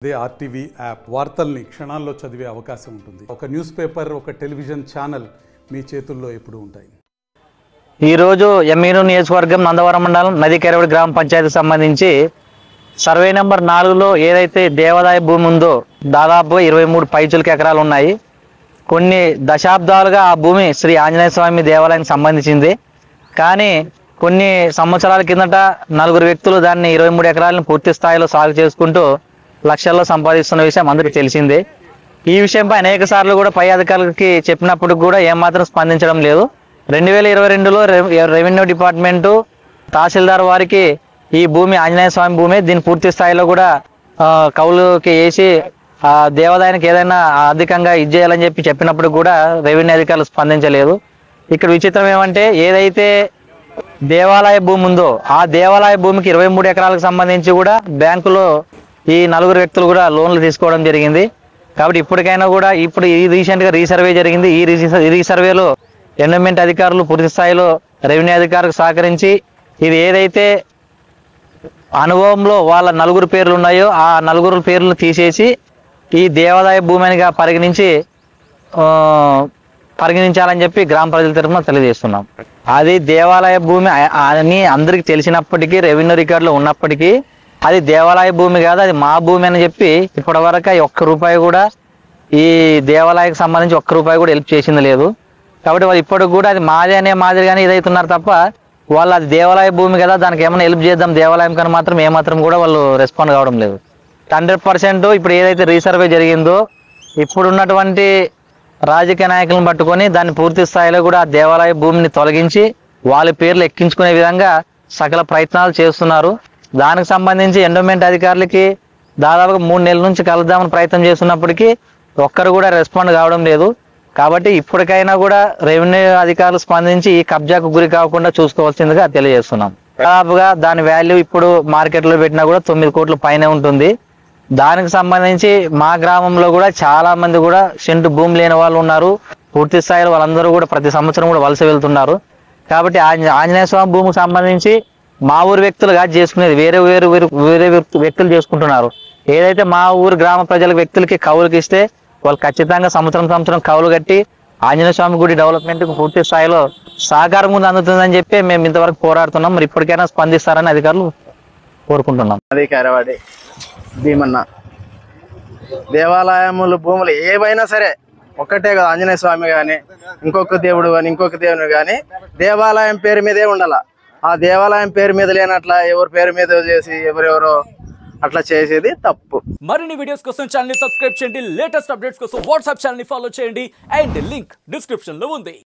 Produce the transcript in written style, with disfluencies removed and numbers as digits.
అదే RTV app వార్తల్ని క్షణాల్లో చదివే అవకాశం ఉంటుంది. ఒక న్యూస్ పేపర్, ఒక టెలివిజన్ ఛానల్ మీ చేతుల్లో ఎప్పుడూ ఉంటాయి. ఈరోజు ఎమ్మిగనూరు నియోజకవర్గం నందవరం మండలం నదికెరవడి గ్రామ పంచాయతీకి సంబంధించి సర్వే నెంబర్ 4లో ఏదైతే దేవాదాయ భూమి ఉందో దాదాపు 23 పైచులకి ఎకరాలు ఉన్నాయి. కొన్ని దశాబ్దాలుగా ఆ భూమి శ్రీ ఆంజనేయ స్వామి దేవాలయానికి సంబంధించింది. కానీ కొన్ని సంవత్సరాల కిందట 4 వ్యక్తులు దాన్ని 23 ఎకరాలను పూర్తి స్థాయిలో సాగు చేసుకుంటూ లక్షల్లో సంపాదిస్తున్న విషయం అందరికీ తెలిసిందే. ఈ విషయంపై అనేక సార్లు కూడా పై అధికారులకి చెప్పినప్పుడు కూడా ఏమాత్రం స్పందించడం లేదు. 2022లో రెవెన్యూ డిపార్ట్మెంటు తహసీల్దార్ వారికి ఈ భూమి ఆంజనేయ స్వామి భూమి, దీన్ని పూర్తి స్థాయిలో కూడా కౌలుకి వేసి దేవాదాయానికి ఏదైనా అధికంగా ఇచ్చేయాలని చెప్పినప్పుడు కూడా రెవెన్యూ అధికారులు స్పందించలేదు. ఇక్కడ విచిత్రం ఏమంటే ఏదైతే దేవాలయ భూమి ఉందో ఆ దేవాలయ భూమికి 23 ఎకరాలకు సంబంధించి కూడా బ్యాంకులో ఈ 4 వ్యక్తులు కూడా లోన్లు తీసుకోవడం జరిగింది. కాబట్టి ఇప్పటికైనా కూడా ఇప్పుడు ఈ రీసెంట్గా రీసర్వే జరిగింది. ఈ రీసర్వేలో ఎండోమెంట్ అధికారులు పూర్తి స్థాయిలో రెవెన్యూ అధికారులకు సహకరించి ఇది ఏదైతే అనుభవంలో వాళ్ళ 4 పేర్లు ఉన్నాయో ఆ 4 పేర్లను తీసేసి ఈ దేవాదాయ భూమిగా పరిగణించాలని చెప్పి గ్రామ ప్రజల తరఫున తెలియజేస్తున్నాం. అది దేవాలయ భూమి అని అందరికి తెలిసినప్పటికీ, రెవెన్యూ రికార్డులో ఉన్నప్పటికీ అది దేవాలయ భూమి కాదు, అది మా భూమి అని చెప్పి ఇప్పటి వరకు 1 రూపాయి కూడా ఈ దేవాలయానికి సంబంధించి 1 రూపాయి కూడా హెల్ప్ చేసింది లేదు. కాబట్టి వాళ్ళు ఇప్పటికి కూడా అది మాదే అనే మాదిరిగానే ఇదవుతున్నారు తప్ప వాళ్ళు అది దేవాలయ భూమి కదా దానికి ఏమైనా హెల్ప్ చేద్దాం దేవాలయం కానీ మాత్రం ఏమాత్రం కూడా వాళ్ళు రెస్పాండ్ కావడం లేదు. 100% ఇప్పుడు ఏదైతే రీసర్వే జరిగిందో ఇప్పుడున్నటువంటి రాజకీయ నాయకులను పట్టుకొని దాన్ని పూర్తి స్థాయిలో కూడా ఆ దేవాలయ భూమిని తొలగించి వాళ్ళ పేర్లు ఎక్కించుకునే విధంగా సకల ప్రయత్నాలు చేస్తున్నారు. దానికి సంబంధించి ఎండోమెంట్ అధికారులకి దాదాపుగా 3 నెలల నుంచి కలుద్దామని ప్రయత్నం చేస్తున్నప్పటికీ ఒక్కరు కూడా రెస్పాండ్ కావడం లేదు. కాబట్టి ఇప్పటికైనా కూడా రెవెన్యూ అధికారులు స్పందించి ఈ కబ్జాకు గురి కాకుండా చూసుకోవాల్సిందిగా తెలియజేస్తున్నాం. దాదాపుగా దాని వాల్యూ ఇప్పుడు మార్కెట్లో పెట్టినా కూడా 9 కోట్ల పైనే ఉంటుంది. దానికి సంబంధించి మా గ్రామంలో కూడా చాలా మంది కూడా సెంటు భూమి లేని వాళ్ళు ఉన్నారు. పూర్తి స్థాయిలో వాళ్ళందరూ కూడా ప్రతి సంవత్సరం కూడా వలస వెళ్తున్నారు. కాబట్టి ఆంజనేయ స్వామి భూమికి సంబంధించి మా ఊరు వ్యక్తులు కాదు చేసుకునేది, వేరే వ్యక్తులు చేసుకుంటున్నారు. ఏదైతే మా ఊరు గ్రామ ప్రజల వ్యక్తులకి కౌలుకి ఇస్తే వాళ్ళు ఖచ్చితంగా సంవత్సరం కౌలు కట్టి ఆంజనేయ స్వామి గుడి డెవలప్మెంట్ కు పూర్తి స్థాయిలో సహకారం ముందు అందుతుందని చెప్పి మేము ఇంతవరకు పోరాడుతున్నాం. మరి ఇప్పటికైనా స్పందిస్తారని అధికారులు కోరుకుంటున్నాం. అది కరవాడి భీమన్న దేవాలయములు భూములు ఏవైనా సరే ఒక్కటే కదా, ఆంజనేయ స్వామి కానీ ఇంకొక దేవుడు కానీ ఇంకొక దేవుడు కానీ దేవాలయం పేరు మీదే ఉండాల. ఆ దేవాలయం పేరు మీద లేనట్ల ఎవరి పేరు మీద చేసి ఎవరెవరో అట్లా చేసేది తప్పు. మరిన్ని వీడియోస్ కోసం ఛానల్ ని సబ్స్క్రైబ్ చేయండి. లేటెస్ట్ అప్డేట్స్ కోసం వాట్సాప్ ఛానల్ ని ఫాలో చేయండి. అండ్ లింక్ డిస్క్రిప్షన్ లో ఉంది.